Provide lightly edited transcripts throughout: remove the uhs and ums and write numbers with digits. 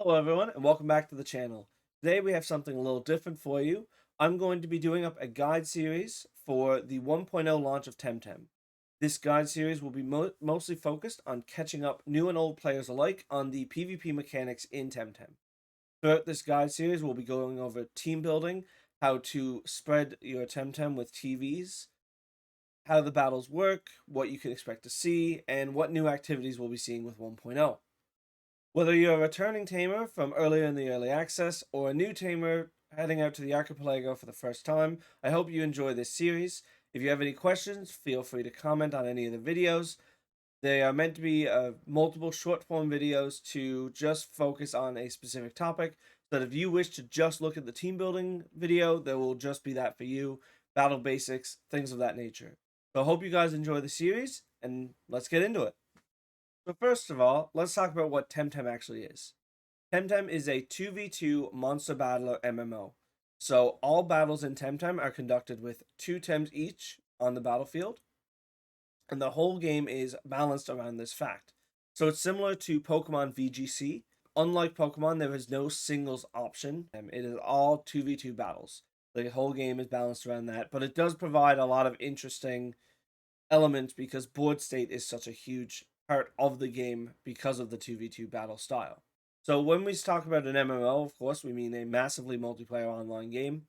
Hello everyone and welcome back to the channel. Today we have something a little different for you. I'm going to be doing up a guide series for the 1.0 launch of Temtem. This guide series will be mostly focused on catching up new and old players alike on the PvP mechanics in Temtem. Throughout this guide series we'll be going over team building, how to spread your Temtem with TVs, how the battles work, what you can expect to see, and what new activities we'll be seeing with 1.0. Whether you're a returning tamer from earlier in the early access or a new tamer heading out to the archipelago for the first time, I hope you enjoy this series. If you have any questions, feel free to comment on any of the videos. They are meant to be multiple short form videos to just focus on a specific topic, so that if you wish to just look at the team building video, there will just be that for you, battle basics, things of that nature. So I hope you guys enjoy the series, and let's get into it. So first of all, let's talk about what Temtem actually is. Temtem is a 2v2 monster battler MMO. So all battles in Temtem are conducted with 2 Tems each on the battlefield, and the whole game is balanced around this fact. So it's similar to Pokemon VGC. Unlike Pokemon, there is no singles option. It is all 2v2 battles. The whole game is balanced around that, but it does provide a lot of interesting elements because board state is such a huge part of the game because of the 2v2 battle style. So when we talk about an MMO, of course, we mean a massively multiplayer online game.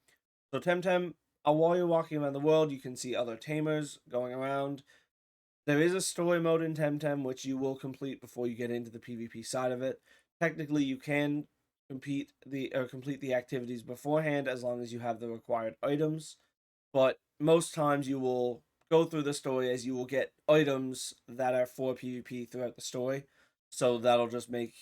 So Temtem, while you're walking around the world, you can see other tamers going around. There is a story mode in Temtem which you will complete before you get into the PvP side of it. Technically, you can complete the activities beforehand as long as you have the required items, but most times you will go through the story as you will get items that are for PvP throughout the story. So that'll just make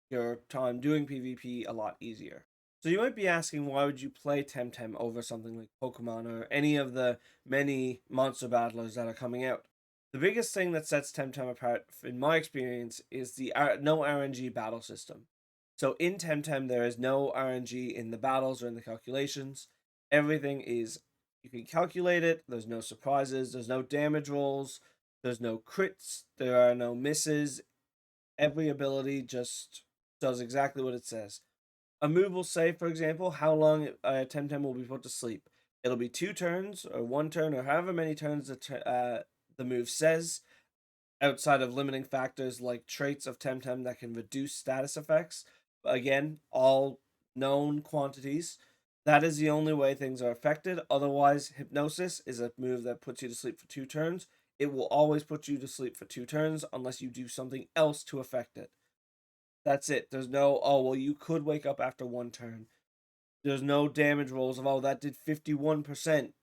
your time doing PvP a lot easier. So you might be asking, why would you play Temtem over something like Pokemon or any of the many monster battlers that are coming out? The biggest thing that sets Temtem apart, in my experience, is the no RNG battle system. So in Temtem, there is no RNG in the battles or in the calculations. Everything is, you can calculate it, there's no surprises, there's no damage rolls, there's no crits, there are no misses. Every ability just does exactly what it says. A move will say, for example, how long Temtem will be put to sleep. It'll be 2 turns, or 1 turn, or however many turns the move says, outside of limiting factors like traits of Temtem that can reduce status effects. Again, all known quantities. That is the only way things are affected. Otherwise, Hypnosis is a move that puts you to sleep for 2 turns. It will always put you to sleep for 2 turns unless you do something else to affect it. That's it. There's no, oh, well, you could wake up after 1 turn. There's no damage rolls of, oh, that did 51%.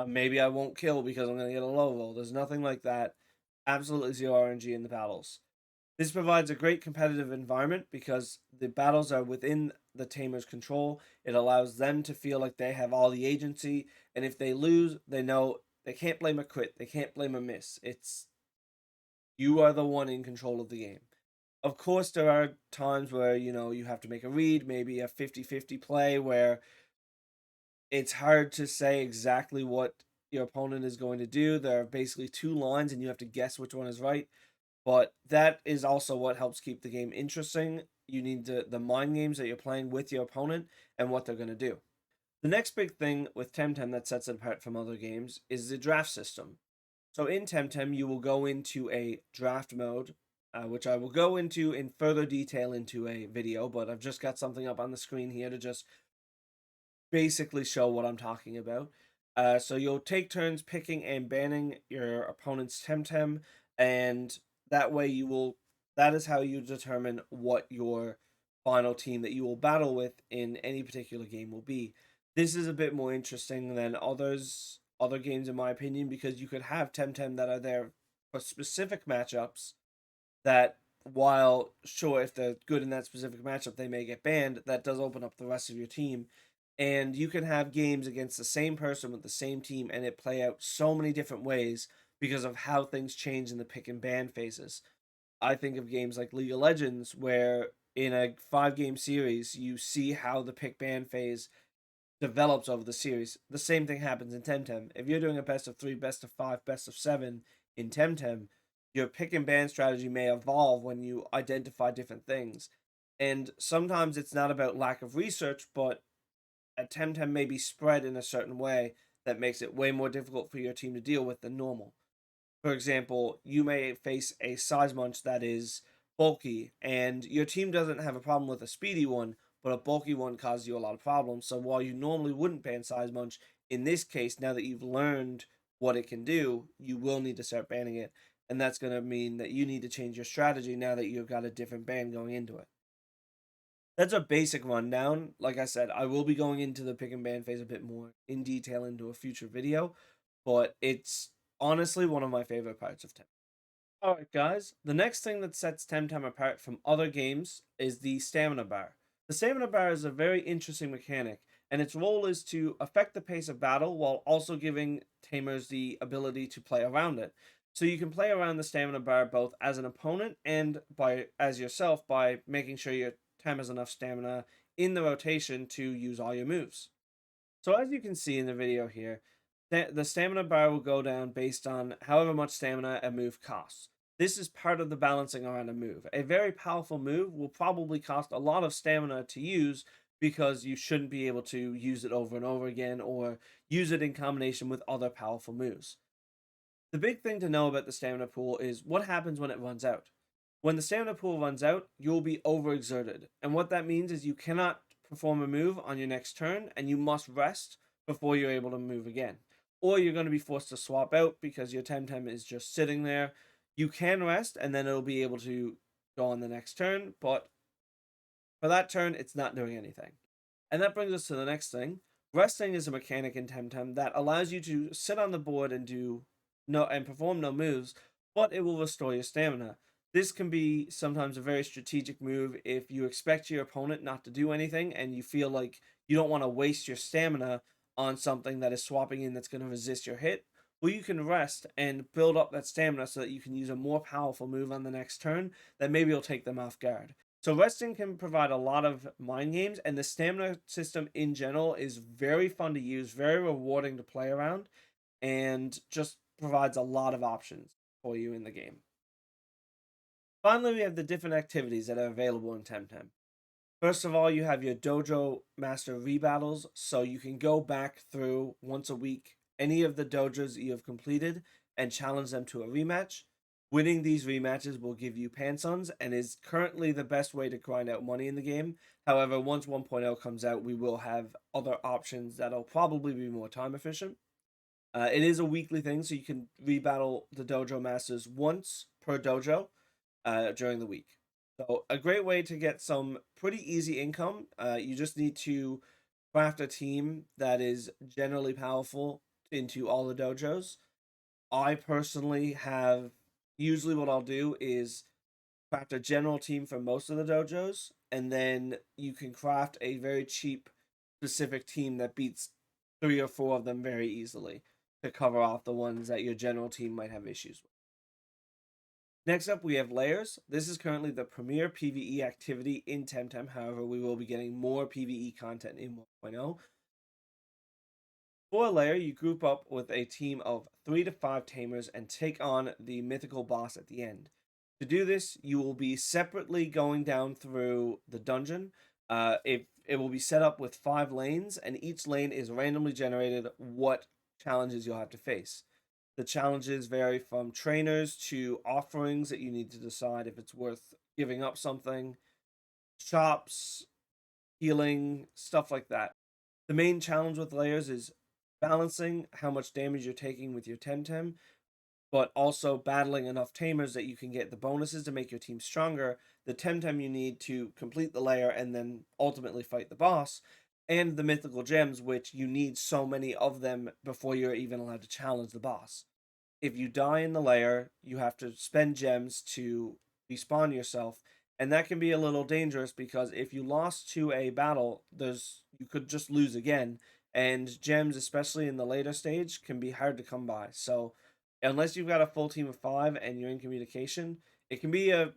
Maybe I won't kill because I'm going to get a low roll. There's nothing like that. Absolutely zero RNG in the battles. This provides a great competitive environment because the battles are within the tamer's control. It allows them to feel like they have all the agency, and if they lose, they know they can't blame a crit, they can't blame a miss. It's, you are the one in control of the game. Of course, there are times where, you have to make a read, maybe a 50-50 play where it's hard to say exactly what your opponent is going to do. There are basically 2 lines and you have to guess which one is right. But that is also what helps keep the game interesting. You need the mind games that you're playing with your opponent and what they're going to do. The next big thing with Temtem that sets it apart from other games is the draft system. So in Temtem, you will go into a draft mode, which I will go into in further detail into a video, but I've just got something up on the screen here to just basically show what I'm talking about. So you'll take turns picking and banning your opponent's Temtem, and that way that is how you determine what your final team that you will battle with in any particular game will be. This is a bit more interesting than other games in my opinion, because you could have Temtem that are there for specific matchups that, while sure, if they're good in that specific matchup they may get banned, that does open up the rest of your team. And you can have games against the same person with the same team and it play out so many different ways because of how things change in the pick and ban phases. I think of games like League of Legends, where in a 5-game series, you see how the pick ban phase develops over the series. The same thing happens in Temtem. If you're doing a best of 3, best of 5, best of 7 in Temtem, your pick and ban strategy may evolve when you identify different things. And sometimes it's not about lack of research, but a Temtem may be spread in a certain way that makes it way more difficult for your team to deal with than normal. For example, you may face a size munch that is bulky, and your team doesn't have a problem with a speedy one, but a bulky one causes you a lot of problems. So while you normally wouldn't ban size munch, in this case, now that you've learned what it can do, you will need to start banning it. And that's going to mean that you need to change your strategy now that you've got a different ban going into it. That's a basic rundown. Like I said, I will be going into the pick and ban phase a bit more in detail into a future video, but it's honestly one of my favorite parts of Temtem. Alright guys, the next thing that sets Temtem apart from other games is the stamina bar. The stamina bar is a very interesting mechanic, and its role is to affect the pace of battle while also giving tamers the ability to play around it. So you can play around the stamina bar both as an opponent and as yourself by making sure your tem has enough stamina in the rotation to use all your moves. So as you can see in the video here, the stamina bar will go down based on however much stamina a move costs. This is part of the balancing around a move. A very powerful move will probably cost a lot of stamina to use because you shouldn't be able to use it over and over again or use it in combination with other powerful moves. The big thing to know about the stamina pool is what happens when it runs out. When the stamina pool runs out, you'll be overexerted. And what that means is you cannot perform a move on your next turn and you must rest before you're able to move again. Or you're going to be forced to swap out because your Temtem is just sitting there. You can rest and then it'll be able to go on the next turn, but for that turn, it's not doing anything. And that brings us to the next thing. Resting is a mechanic in Temtem that allows you to sit on the board and perform no moves, but it will restore your stamina. This can be sometimes a very strategic move if you expect your opponent not to do anything and you feel like you don't want to waste your stamina on something that is swapping in that's going to resist your hit. Well, you can rest and build up that stamina so that you can use a more powerful move on the next turn that maybe will take them off guard. So resting can provide a lot of mind games, and the stamina system in general is very fun to use, very rewarding to play around, and just provides a lot of options for you in the game. Finally, we have the different activities that are available in Temtem. First of all, you have your Dojo Master rebattles, so you can go back through once a week any of the dojos that you have completed and challenge them to a rematch. Winning these rematches will give you Pansons and is currently the best way to grind out money in the game. However, once 1.0 comes out, we will have other options that'll probably be more time efficient. It is a weekly thing, so you can rebattle the Dojo Masters once per dojo during the week. So a great way to get some pretty easy income. You just need to craft a team that is generally powerful into all the dojos. I personally have usually what I'll do is craft a general team for most of the dojos, and then you can craft a very cheap specific team that beats 3 or 4 of them very easily to cover off the ones that your general team might have issues with. Next up, we have layers. This is currently the premier PvE activity in Temtem. However, we will be getting more PvE content in 1.0. For a layer, you group up with a team of 3 to 5 tamers and take on the mythical boss at the end. To do this, you will be separately going down through the dungeon. It will be set up with 5 lanes, and each lane is randomly generated what challenges you'll have to face. The challenges vary from trainers to offerings that you need to decide if it's worth giving up something, shops, healing, stuff like that. The main challenge with layers is balancing how much damage you're taking with your Temtem, but also battling enough tamers that you can get the bonuses to make your team stronger, the Temtem you need to complete the layer and then ultimately fight the boss, and the mythical gems, which you need so many of them before you're even allowed to challenge the boss. If you die in the layer, you have to spend gems to respawn yourself, and that can be a little dangerous because if you lost to a battle, you could just lose again, and gems, especially in the later stage, can be hard to come by. So unless you've got a full team of 5 and you're in communication, it can be a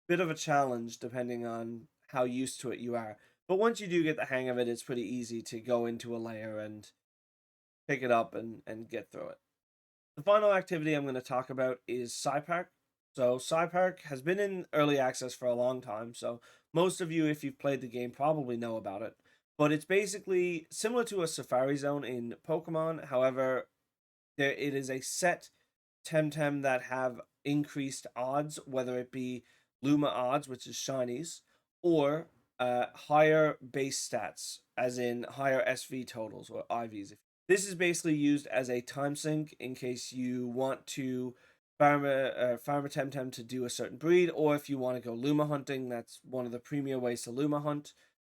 bit of a challenge depending on how used to it you are. But once you do get the hang of it, it's pretty easy to go into a layer and pick it up and get through it. The final activity I'm going to talk about is Scipak. So Scipak has been in early access for a long time, so Most of you, if you've played the game, probably know about it. But it's basically similar to a Safari Zone in Pokemon. However, it is a set Temtem that have increased odds, whether it be Luma odds, which is shinies, or higher base stats, as in higher SV totals or IVs. This is basically used as a time sink in case you want to farm a Temtem to do a certain breed, or if you want to go Luma hunting. That's one of the premier ways to Luma hunt.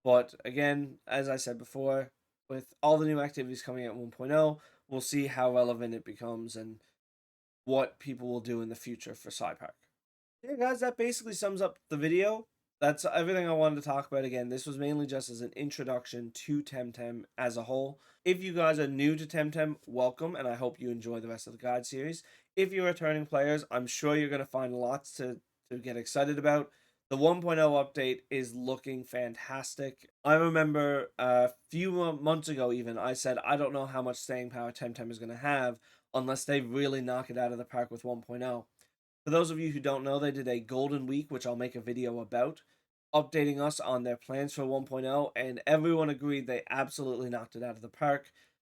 But again, as I said before, with all the new activities coming out 1.0, we'll see how relevant it becomes and what people will do in the future for Scipak. Yeah, guys, that basically sums up the video. That's everything I wanted to talk about. Again, this was mainly just as an introduction to Temtem as a whole. If you guys are new to Temtem, welcome, and I hope you enjoy the rest of the guide series. If you're returning players, I'm sure you're going to find lots to get excited about. The 1.0 update is looking fantastic. I remember a few months ago even, I said, I don't know how much staying power Temtem is going to have unless they really knock it out of the park with 1.0. For those of you who don't know, they did a golden week, which I'll make a video about, updating us on their plans for 1.0, and everyone agreed they absolutely knocked it out of the park.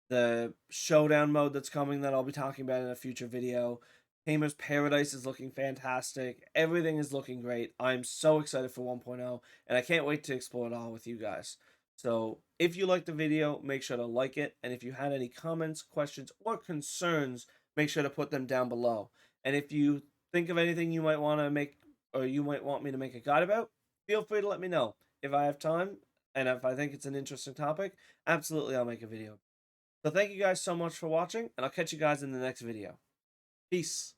The showdown mode that's coming that I'll be talking about in a future video, Tamer's Paradise is looking fantastic. Everything is looking great. I'm so excited for 1.0, and I can't wait to explore it all with you guys. So if you liked the video, make sure to like it, and if you had any comments, questions, or concerns, make sure to put them down below. And if you think of anything you might want to make, or you might want me to make a guide about, feel free to let me know. If I have time, and if I think it's an interesting topic, absolutely I'll make a video. So thank you guys so much for watching, and I'll catch you guys in the next video. Peace.